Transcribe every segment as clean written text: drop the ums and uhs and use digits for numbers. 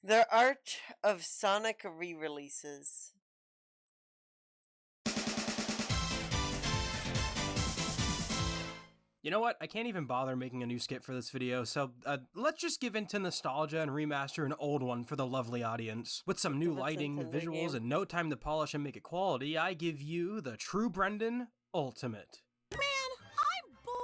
The art of Sonic re-releases. You know what? I can't even bother making a new skit for this video, so let's just give into nostalgia and remaster an old one for the lovely audience. With some new lighting, visuals, and no time to polish and make it quality, I give you the True Brendan Ultimate. Man, I'm bored.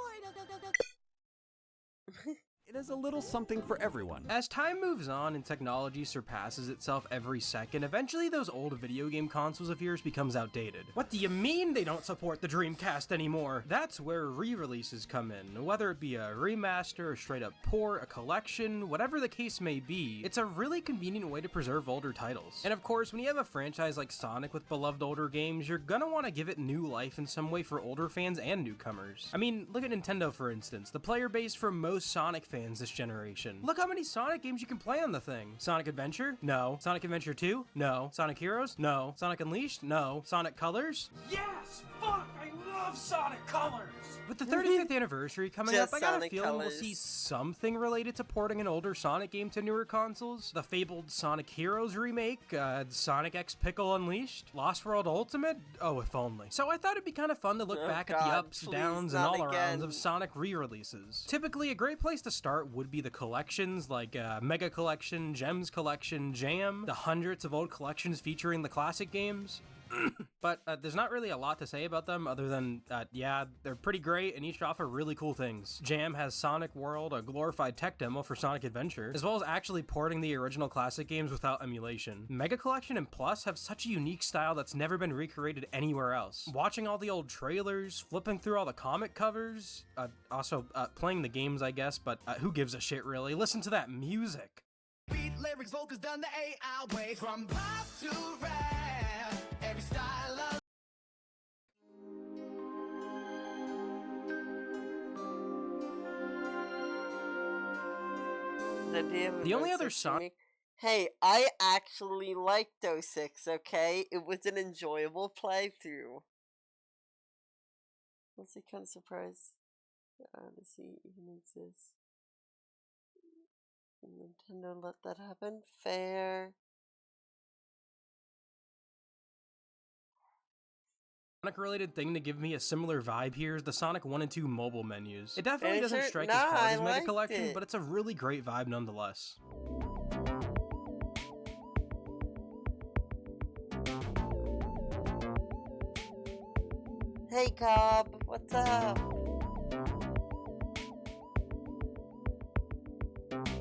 It is a little something for everyone. As time moves on and technology surpasses itself every second, eventually those old video game consoles of yours becomes outdated. What do you mean they don't support the Dreamcast anymore? That's where re-releases come in. Whether it be a remaster, a straight up port, a collection, whatever the case may be, it's a really convenient way to preserve older titles. And of course, when you have a franchise like Sonic with beloved older games, you're gonna want to give it new life in some way for older fans and newcomers. I mean, look at Nintendo for instance. The player base for most Sonic fans this generation. Look how many Sonic games you can play on the thing. Sonic Adventure? No. Sonic Adventure 2? No. Sonic Heroes? No. Sonic Unleashed? No. Sonic Colors? Yes! Fuck! I love Sonic Colors! With the 35th anniversary coming up, I got a feeling we'll Colors. see something related to porting an older Sonic game to newer consoles. The fabled Sonic Heroes remake, Sonic X Pickle Unleashed, Lost World Ultimate? Oh, if only. So I thought it'd be kind of fun to look back at the ups, please, downs, and not all-arounds again. of Sonic re-releases. Typically, a great place to start would be the collections, like Mega Collection, Gems Collection, Jam, the hundreds of old collections featuring the classic games. But there's not really a lot to say about them other than, yeah, they're pretty great and each offer really cool things. Jam has Sonic World, a glorified tech demo for Sonic Adventure, as well as actually porting the original classic games without emulation. Mega Collection and Plus have such a unique style that's never been recreated anywhere else. Watching all the old trailers, flipping through all the comic covers, also playing the games I guess, but who gives a shit really? Listen to that music! Beat lyrics, vocals done the AI way. From pop to rap, every style of The only other Sonic... Hey, I actually liked 06, okay? It was an enjoyable playthrough. Was he kind of surprised that Odyssey even exists? Can Nintendo let that happen? Fair. Sonic-related thing to give me a similar vibe here is the Sonic 1 and 2 mobile menus. It definitely doesn't strike as hard as Mega Collection, but it's a really great vibe nonetheless. Hey Cobb, what's up?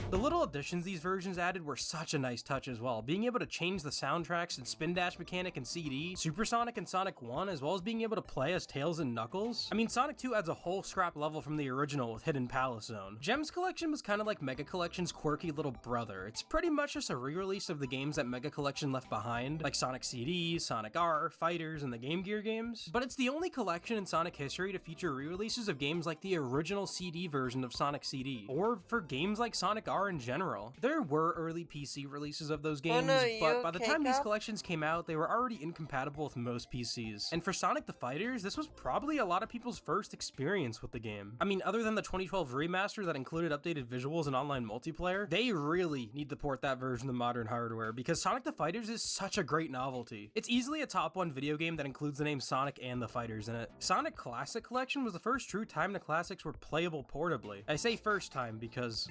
The little additions these versions added were such a nice touch as well. Being able to change the soundtracks and spin dash mechanic and CD, Supersonic and Sonic 1, as well as being able to play as Tails and Knuckles. I mean, Sonic 2 adds a whole scrap level from the original with Hidden Palace Zone. Gems Collection was kind of like Mega Collection's quirky little brother. It's pretty much just a re-release of the games that Mega Collection left behind, like Sonic CD, Sonic R, Fighters, and the Game Gear games. But it's the only collection in Sonic history to feature re-releases of games like the original CD version of Sonic CD, or for games like Sonic R in general. There were early PC releases of those games, but by the time these collections came out, they were already incompatible with most PCs. And for Sonic the Fighters, this was probably a lot of people's first experience with the game. I mean, other than the 2012 remaster that included updated visuals and online multiplayer, they really need to port that version to modern hardware because Sonic the Fighters is such a great novelty. It's easily a top 1 video game that includes the name Sonic and the Fighters in it. Sonic Classic Collection was the first true time the classics were playable portably. I say first time because...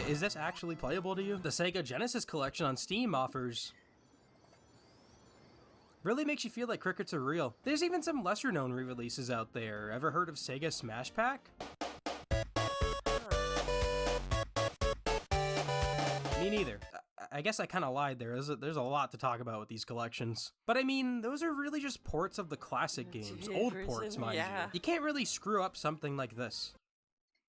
Is this actually playable to you? The Sega Genesis collection on Steam offers... really makes you feel like crickets are real. There's even some lesser known re-releases out there. Ever heard of Sega Smash Pack? Me neither. I guess I kind of lied there. There's a lot to talk about with these collections. But I mean, those are really just ports of the classic games. Old ports, mind you. You can't really screw up something like this.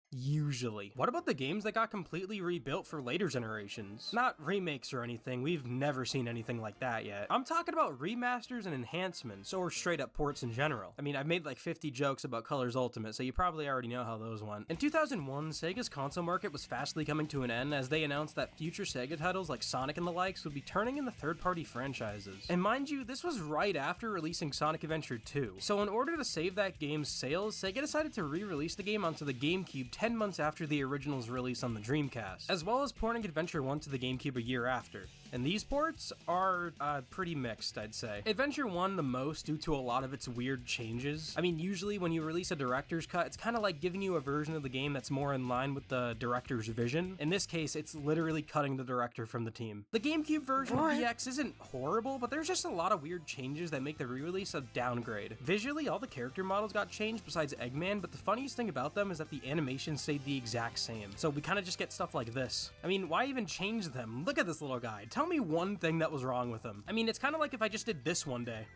Usually. What about the games that got completely rebuilt for later generations? Not remakes or anything, we've never seen anything like that yet. I'm talking about remasters and enhancements, or straight up ports in general. I mean, I've made like 50 jokes about Colors Ultimate, so you probably already know how those went. In 2001, Sega's console market was fastly coming to an end as they announced that future Sega titles like Sonic and the likes would be turning into third-party franchises. And mind you, this was right after releasing Sonic Adventure 2. So in order to save that game's sales, Sega decided to re-release the game onto the GameCube 10 10 months after the original's release on the Dreamcast, as well as porting Adventure 1 to the GameCube a year after. And these ports are pretty mixed, I'd say. Adventure 1 the most due to a lot of its weird changes. I mean, usually when you release a director's cut, it's kind of like giving you a version of the game that's more in line with the director's vision. In this case, it's literally cutting the director from the team. The GameCube version of DX isn't horrible, but there's just a lot of weird changes that make the re-release a downgrade. Visually, all the character models got changed besides Eggman, but the funniest thing about them is that the animation stayed the exact same. So we kind of just get stuff like this. I mean, why even change them? Look at this little guy. Tell me one thing that was wrong with him. I mean, it's kind of like if I just did this one day.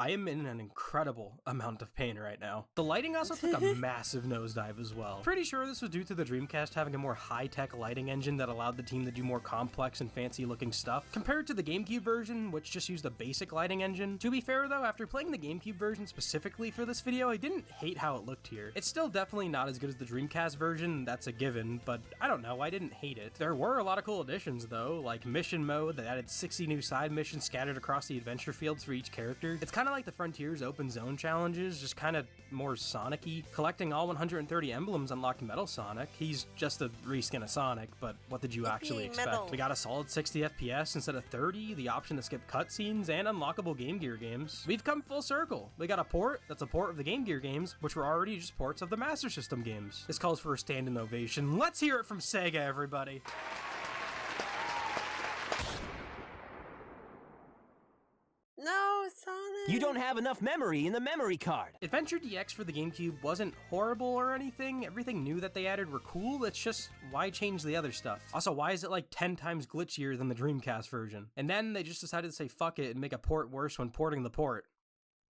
I am in an incredible amount of pain right now. The lighting also took a massive nosedive as well. Pretty sure this was due to the Dreamcast having a more high-tech lighting engine that allowed the team to do more complex and fancy-looking stuff, compared to the GameCube version, which just used a basic lighting engine. To be fair though, after playing the GameCube version specifically for this video, I didn't hate how it looked here. It's still definitely not as good as the Dreamcast version, that's a given, but I don't know, I didn't hate it. There were a lot of cool additions though, like Mission Mode that added 60 new side missions scattered across the adventure fields for each character. It's kind of like the Frontiers open zone challenges, just kind of more Sonic-y. Collecting all 130 emblems unlocked Metal Sonic. He's just a reskin of Sonic, but what did you actually expect? Metal. We got a solid 60 FPS instead of 30, the option to skip cutscenes, and unlockable Game Gear games. We've come full circle. We got a port that's a port of the Game Gear games, which were already just ports of the Master System games. This calls for a standing ovation. Let's hear it from Sega, everybody. No, Sonic. You don't have enough memory in the memory card. Adventure DX for the GameCube wasn't horrible or anything. Everything new that they added were cool. It's just, why change the other stuff? Also, why is it like 10 times glitchier than the Dreamcast version? And then they just decided to say fuck it and make a port worse when porting the port.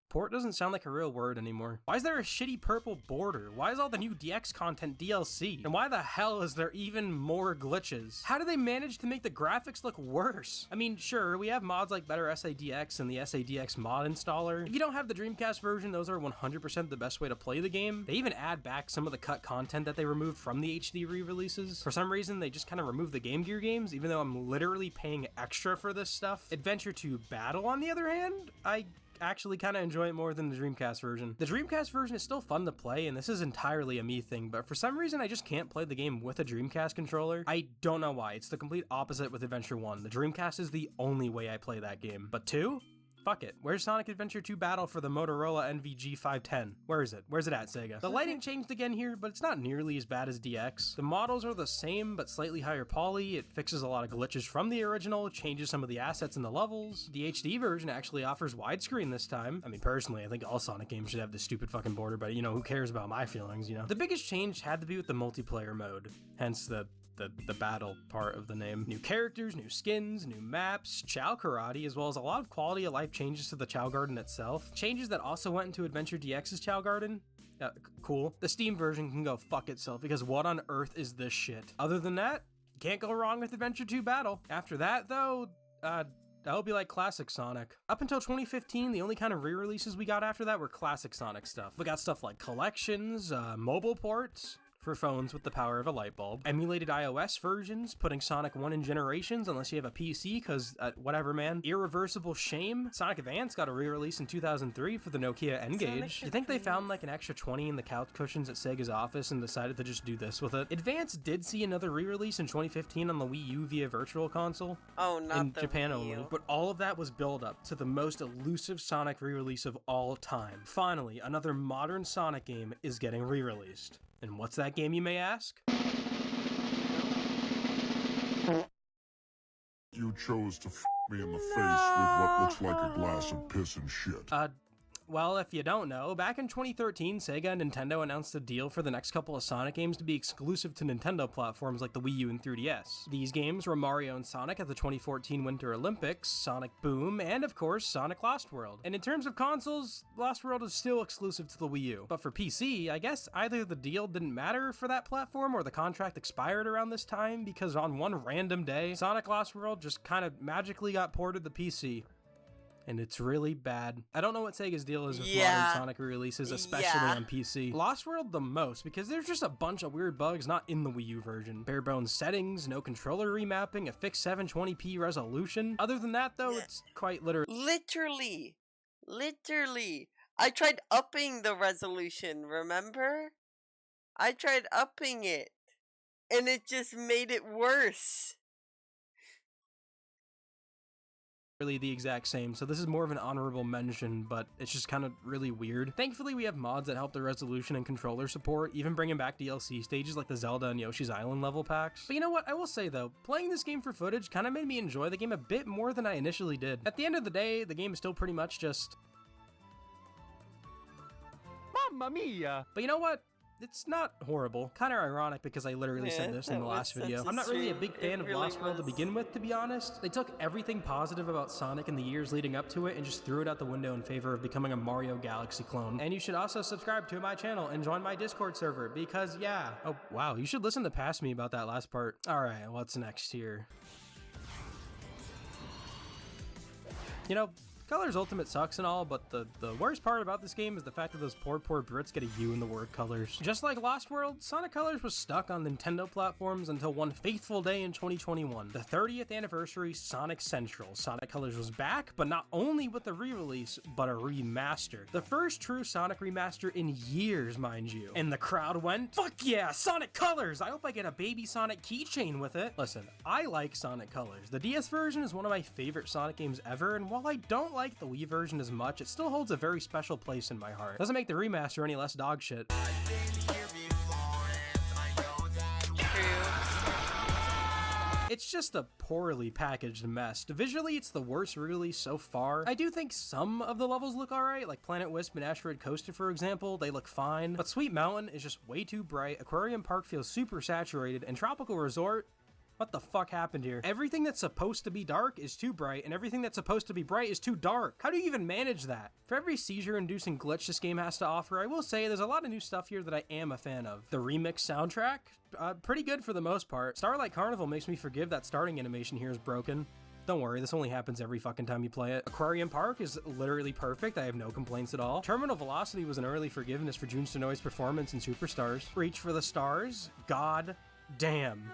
Port doesn't sound like a real word anymore. Why is there a shitty purple border? Why is all the new DX content DLC? And why the hell is there even more glitches? How do they manage to make the graphics look worse? I mean, sure, we have mods like Better SADX and the SADX mod installer. If you don't have the Dreamcast version, those are 100% the best way to play the game. They even add back some of the cut content that they removed from the HD re-releases. For some reason, they just kind of removed the Game Gear games, even though I'm literally paying extra for this stuff. Adventure 2 Battle, on the other hand, I actually kind of enjoy it more than the Dreamcast version. The Dreamcast version is still fun to play, and this is entirely a me thing, but for some reason I just can't play the game with a Dreamcast controller. I don't know why. It's the complete opposite with Adventure 1. The Dreamcast is the only way I play that game. But 2? Fuck it. Where's Sonic Adventure 2 Battle for the Motorola NVG 510? Where is it? Where's it at, Sega? The lighting changed again here, but it's not nearly as bad as DX. The models are the same, but slightly higher poly. It fixes a lot of glitches from the original, changes some of the assets in the levels. The HD version actually offers widescreen this time. I mean, personally, I think all Sonic games should have this stupid fucking border, but you know, who cares about my feelings, you know? The biggest change had to be with the multiplayer mode, hence the battle part of the name. New characters, new skins, new maps, Chow Karate, as well as a lot of quality of life changes to the Chow Garden itself. Changes that also went into Adventure DX's Chow Garden. Cool. The Steam version can go fuck itself, because what on earth is this shit? Other than that, you can't go wrong with Adventure 2 Battle. After that, though, I hope you like classic Sonic. Up until 2015, the only kind of re-releases we got after that were classic Sonic stuff. We got stuff like collections, mobile ports, for phones with the power of a light bulb, emulated iOS versions, putting Sonic 1 in generations unless you have a PC, because whatever, man. Irreversible Shame. Sonic Advance got a re-release in 2003 for the Nokia N-Gage. Do you think they found like an extra 20 in the couch cushions at Sega's office and decided to just do this with it? Advance did see another re-release in 2015 on the Wii U via Virtual Console. Oh, not in the Japan Wii only, U. but all of that was build up to the most elusive Sonic re-release of all time. Finally, another modern Sonic game is getting re-released. And what's that game, you may ask? You chose to f me in the face with what looks like a glass of piss and shit. Well, if you don't know, back in 2013, Sega and Nintendo announced a deal for the next couple of Sonic games to be exclusive to Nintendo platforms like the Wii U and 3DS. These games were Mario and Sonic at the 2014 Winter Olympics, Sonic Boom, and of course, Sonic Lost World. And in terms of consoles, Lost World is still exclusive to the Wii U. But for PC, I guess either the deal didn't matter for that platform or the contract expired around this time, because on one random day, Sonic Lost World just kind of magically got ported to PC. And it's really bad. I don't know what Sega's deal is with modern Sonic releases, especially on PC. Lost World the most, because there's just a bunch of weird bugs not in the Wii U version. Bare bones settings, no controller remapping, a fixed 720p resolution. Other than that, though, it's quite Literally. I tried upping the resolution, remember? I tried upping it, and it just made it worse. Really the exact same, so this is more of an honorable mention, but it's just kind of really weird. Thankfully, we have mods that help the resolution and controller support, even bringing back DLC stages like the Zelda and Yoshi's Island level packs. But you know what, I will say though, playing this game for footage kind of made me enjoy the game a bit more than I initially did. At the end of the day, the game is still pretty much just... Mamma mia! But you know what? It's not horrible. Kind of ironic because I literally said this in the last video. I'm not really a big fan of Lost World to begin with, to be honest. They took everything positive about Sonic in the years leading up to it and just threw it out the window in favor of becoming a Mario Galaxy clone. And you should also subscribe to my channel and join my Discord server because yeah. Oh wow, you should listen to Past Me about that last part. Alright, what's next here? You know, Colors Ultimate sucks and all, but the worst part about this game is the fact that those poor Brits get a U in the word Colors. Just like Lost World, Sonic Colors was stuck on Nintendo platforms until one fateful day in 2021, the 30th anniversary Sonic Central. Sonic Colors was back, but not only with a re-release, but a remaster. The first true Sonic remaster in years, mind you. And the crowd went, fuck yeah, Sonic Colors! I hope I get a baby Sonic keychain with it. Listen, I like Sonic Colors. The DS version is one of my favorite Sonic games ever, and while I don't like the Wii version as much, it still holds a very special place in my heart. Doesn't make the remaster any less dog shit. It's just a poorly packaged mess. Visually, it's the worst release so far. I do think some of the levels look alright, like Planet Wisp and Asteroid Coaster for example, they look fine, but Sweet Mountain is just way too bright, Aquarium Park feels super saturated, and Tropical Resort, what the fuck happened here? Everything that's supposed to be dark is too bright, and everything that's supposed to be bright is too dark. How do you even manage that? For every seizure-inducing glitch this game has to offer, I will say there's a lot of new stuff here that I am a fan of. The remix soundtrack? Pretty good for the most part. Starlight Carnival makes me forgive that starting animation here is broken. Don't worry, this only happens every fucking time you play it. Aquarium Park is literally perfect, I have no complaints at all. Terminal Velocity was an early forgiveness for Jun Sonoi's performance in Superstars. Reach for the Stars? God damn.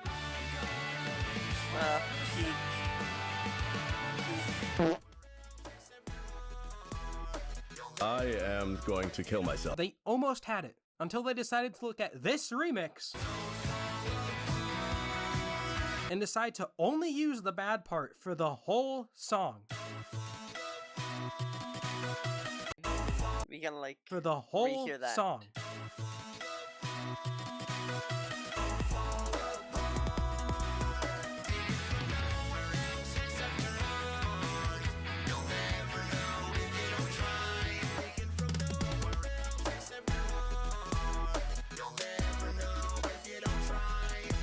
I am going to kill myself. They almost had it until they decided to look at this remix and decide to only use the bad part for the whole song. We gotta like For the whole rehear that. song.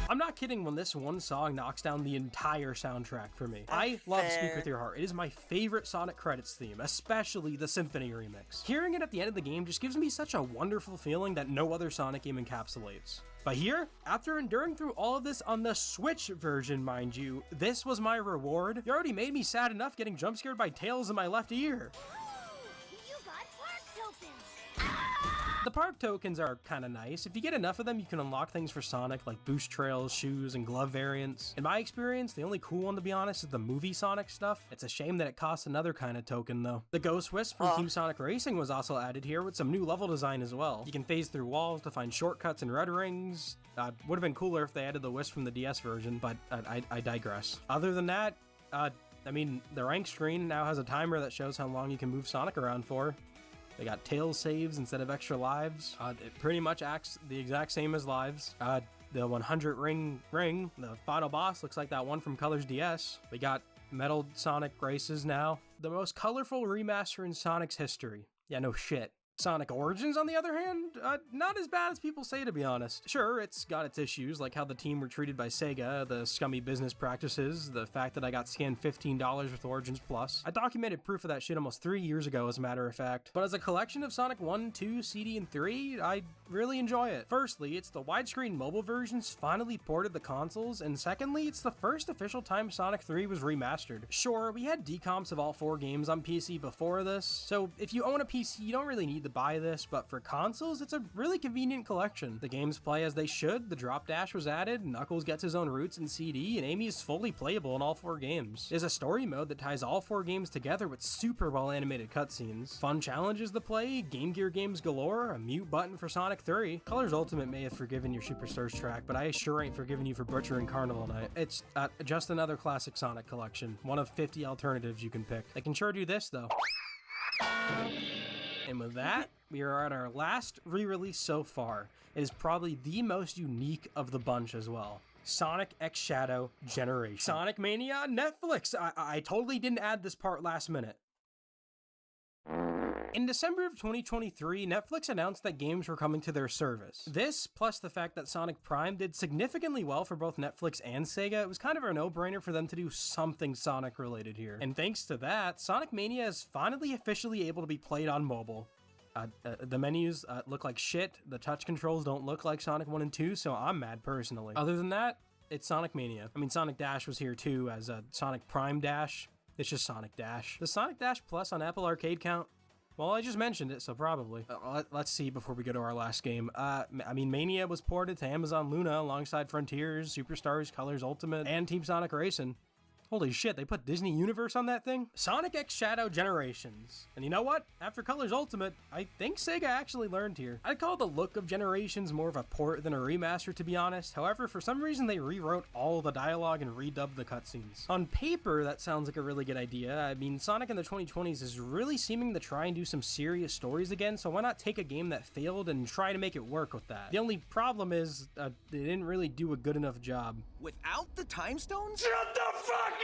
I'm not kidding when this one song knocks down the entire soundtrack for me. I love Speak With Your Heart. It is my favorite Sonic credits theme, especially the Symphony remix. Hearing it at the end of the game just gives me such a wonderful feeling that no other Sonic game encapsulates. But here, after enduring through all of this on the Switch version, mind you, this was my reward. You already made me sad enough getting jump scared by Tails in my left ear. You got park tokens! The park tokens are kinda nice. If you get enough of them, you can unlock things for Sonic, like boost trails, shoes, and glove variants. In my experience, the only cool one, to be honest, is the movie Sonic stuff. It's a shame that it costs another kind of token, though. The Ghost Wisp from Team Sonic Racing was also added here with some new level design as well. You can phase through walls to find shortcuts and red rings. Would have been cooler if they added the Wisp from the DS version, but I digress. Other than that, I mean, the rank screen now has a timer that shows how long you can move Sonic around for. They got Tails saves instead of extra lives. It pretty much acts the exact same as lives. The 100 ring, the final boss looks like that one from Colors DS. We got metal Sonic races now. The most colorful remaster in Sonic's history. Yeah, no shit. Sonic Origins, on the other hand, not as bad as people say, to be honest. Sure, it's got its issues, like how the team were treated by Sega, the scummy business practices, the fact that I got scanned $15 with Origins Plus. I documented proof of that shit almost 3 years ago, as a matter of fact. But as a collection of Sonic 1, 2, CD, and 3, I really enjoy it. Firstly, it's the widescreen mobile versions finally ported to consoles, and secondly, it's the first official time Sonic 3 was remastered. Sure, we had decomps of all 4 games on PC before this, so if you own a PC, you don't really need to buy this, but for consoles, it's a really convenient collection. The games play as they should, the drop dash was added, Knuckles gets his own roots in CD, and Amy is fully playable in all 4 games. There's a story mode that ties all 4 games together with super well animated cutscenes, fun challenges to play, Game Gear games galore, a mute button for Sonic 3, Colors Ultimate may have forgiven your Superstars track, but I sure ain't forgiving you for butchering Carnival Night. It's just another classic Sonic collection, one of 50 alternatives you can pick. They can sure do this, though. And with that, we are at our last re-release so far. It is probably the most unique of the bunch as well. Sonic X Shadow Generation. Sonic Mania on Netflix! I totally didn't add this part last minute. In December of 2023, Netflix announced that games were coming to their service. This, plus the fact that Sonic Prime did significantly well for both Netflix and Sega, it was kind of a no-brainer for them to do something Sonic related here. And thanks to that, Sonic Mania is finally officially able to be played on mobile. The menus look like shit, the touch controls don't look like Sonic 1 and 2, so I'm mad personally. Other than that, it's Sonic Mania. I mean, Sonic Dash was here too as a Sonic Prime Dash. It's just Sonic Dash. Does Sonic Dash Plus on Apple Arcade count? Well, I just mentioned it, so probably. Let's see before we go to our last game. I mean, Mania was ported to Amazon Luna alongside Frontiers, Superstars, Colors Ultimate, and Team Sonic Racing. Holy shit, they put Disney Universe on that thing? Sonic X Shadow Generations. And you know what? After Colors Ultimate, I think Sega actually learned here. I'd call the look of Generations more of a port than a remaster, to be honest. However, for some reason, they rewrote all the dialogue and redubbed the cutscenes. On paper, that sounds like a really good idea. I mean, Sonic in the 2020s is really seeming to try and do some serious stories again, so why not take a game that failed and try to make it work with that? The only problem is, they didn't really do a good enough job. Without the time stones? Shut the fuck up!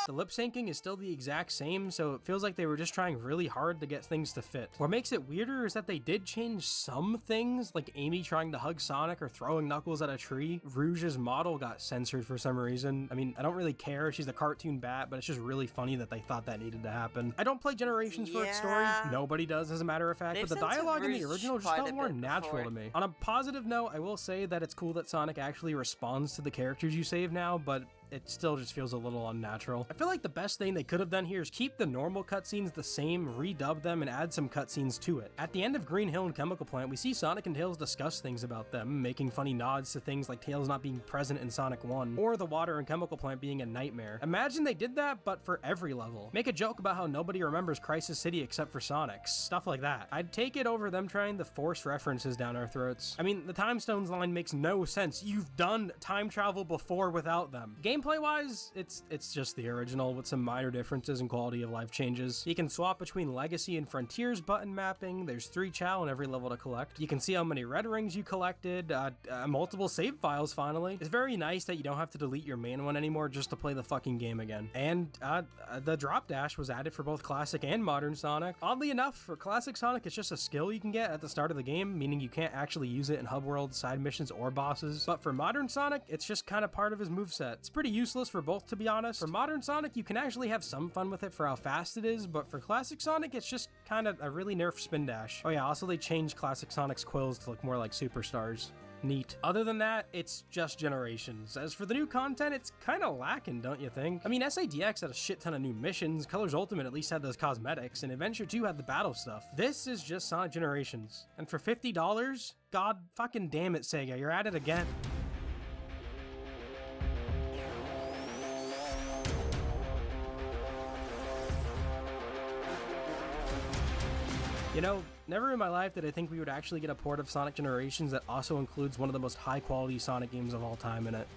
The lip syncing is still the exact same, so it feels like they were just trying really hard to get things to fit. What makes it weirder is that they did change some things, like Amy trying to hug Sonic or throwing Knuckles at a tree. Rouge's model got censored for some reason. I mean, I don't really care, she's a cartoon bat, but it's just really funny that they thought that needed to happen. I don't play Generations for its story, nobody does as a matter of fact, but the dialogue in the original just felt more natural to me. On a positive note, I will say that it's cool that Sonic actually responds to the characters you save now, but it still just feels a little unnatural. I feel like the best thing they could have done here is keep the normal cutscenes the same, redub them, and add some cutscenes to it. At the end of Green Hill and Chemical Plant, we see Sonic and Tails discuss things about them, making funny nods to things like Tails not being present in Sonic 1, or the water in Chemical Plant being a nightmare. Imagine they did that, but for every level. Make a joke about how nobody remembers Crisis City except for Sonic, stuff like that. I'd take it over them trying to force references down our throats. I mean, the Time Stones line makes no sense. You've done time travel before without them. Gameplay-wise, it's just the original with some minor differences and quality of life changes. You can swap between Legacy and Frontiers button mapping. There's 3 Chow in every level to collect. You can see how many red rings you collected, multiple save files finally. It's very nice that you don't have to delete your main one anymore just to play the fucking game again. And the drop dash was added for both Classic and Modern Sonic. Oddly enough, for Classic Sonic, it's just a skill you can get at the start of the game, meaning you can't actually use it in Hub World, side missions, or bosses. But for Modern Sonic, it's just kind of part of his moveset. It's pretty useless for both, to be honest. For Modern Sonic, you can actually have some fun with it for how fast it is, but for Classic Sonic, it's just kind of a really nerfed spin dash. Oh yeah, also they changed Classic Sonic's quills to look more like Superstars. Neat. Other than that, it's just Generations. As for the new content, it's kind of lacking, don't you think? I mean, SADX had a shit ton of new missions, Colors Ultimate at least had those cosmetics, and Adventure 2 had the battle stuff. This is just Sonic Generations. And for $50, god fucking damn it, Sega, you're at it again. You know, never in my life did I think we would actually get a port of Sonic Generations that also includes one of the most high-quality Sonic games of all time in it.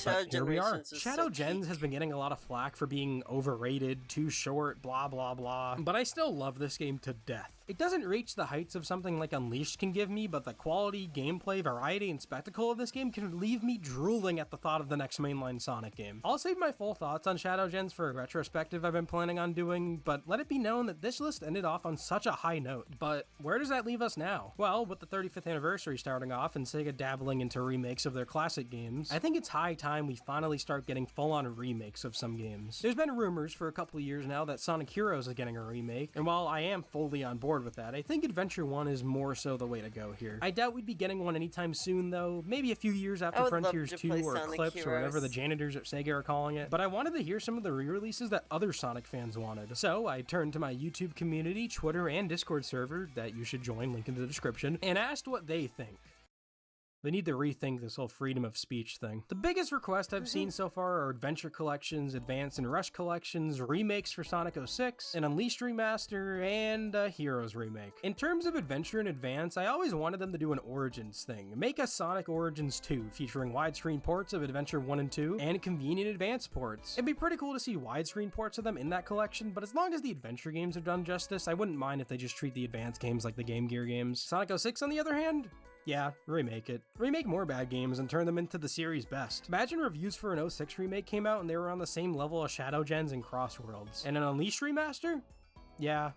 But here we are. Shadow Gens has been getting a lot of flack for being overrated, too short, blah blah blah, but I still love this game to death. It doesn't reach the heights of something like Unleashed can give me, but the quality, gameplay, variety, and spectacle of this game can leave me drooling at the thought of the next mainline Sonic game. I'll save my full thoughts on Shadow Gens for a retrospective I've been planning on doing, but let it be known that this list ended off on such a high note. But where does that leave us now? Well, with the 35th anniversary starting off and Sega dabbling into remakes of their classic games, I think it's high time we finally start getting full-on remakes of some games. There's been rumors for a couple of years now that Sonic Heroes is getting a remake, and while I am fully on board with that, I think Adventure 1 is more so the way to go here. I doubt we'd be getting one anytime soon though, maybe a few years after Frontiers 2 or Eclipse or whatever the janitors at Sega are calling it, but I wanted to hear some of the re-releases that other Sonic fans wanted. So I turned to my YouTube community, Twitter, and Discord server that you should join, link in the description, and asked what they think. They need to rethink this whole freedom of speech thing. The biggest request I've seen so far are Adventure Collections, Advance and Rush Collections, remakes for Sonic 06, an Unleashed remaster, and a Heroes remake. In terms of Adventure and Advance, I always wanted them to do an Origins thing. Make a Sonic Origins 2, featuring widescreen ports of Adventure 1 and 2, and convenient Advance ports. It'd be pretty cool to see widescreen ports of them in that collection, but as long as the Adventure games are done justice, I wouldn't mind if they just treat the Advance games like the Game Gear games. Sonic 06, on the other hand? Yeah, remake it. Remake more bad games and turn them into the series' best. Imagine reviews for an 06 remake came out and they were on the same level as Shadow Gens and Crossworlds. And an Unleashed remaster? Yeah.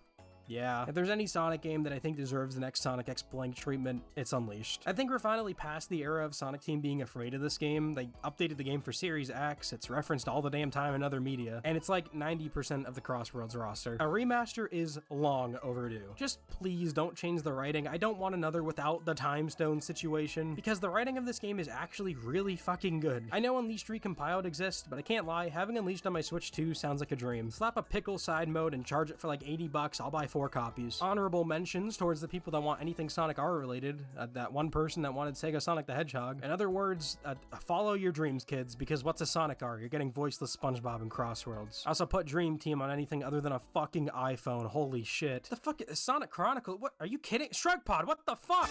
If there's any Sonic game that I think deserves the next Sonic X Blank treatment, it's Unleashed. I think we're finally past the era of Sonic Team being afraid of this game. They updated the game for Series X, it's referenced all the damn time in other media, and it's like 90% of the Crossworlds roster. A remaster is long overdue. Just please don't change the writing. I don't want another without the Time Stone situation, because the writing of this game is actually really fucking good. I know Unleashed Recompiled exists, but I can't lie, having Unleashed on my Switch 2 sounds like a dream. Slap a pickle side mode and charge it for like $80, I'll buy 4 copies. Honorable mentions towards the people that want anything Sonic R related. That one person that wanted Sega Sonic the Hedgehog. In other words, follow your dreams, kids, because what's a Sonic R? You're getting voiceless SpongeBob and Crossworlds. Also put Dream Team on anything other than a fucking iPhone. Holy shit. The fuck is Sonic Chronicle? What? Are you kidding? Shrug Pod, what the fuck?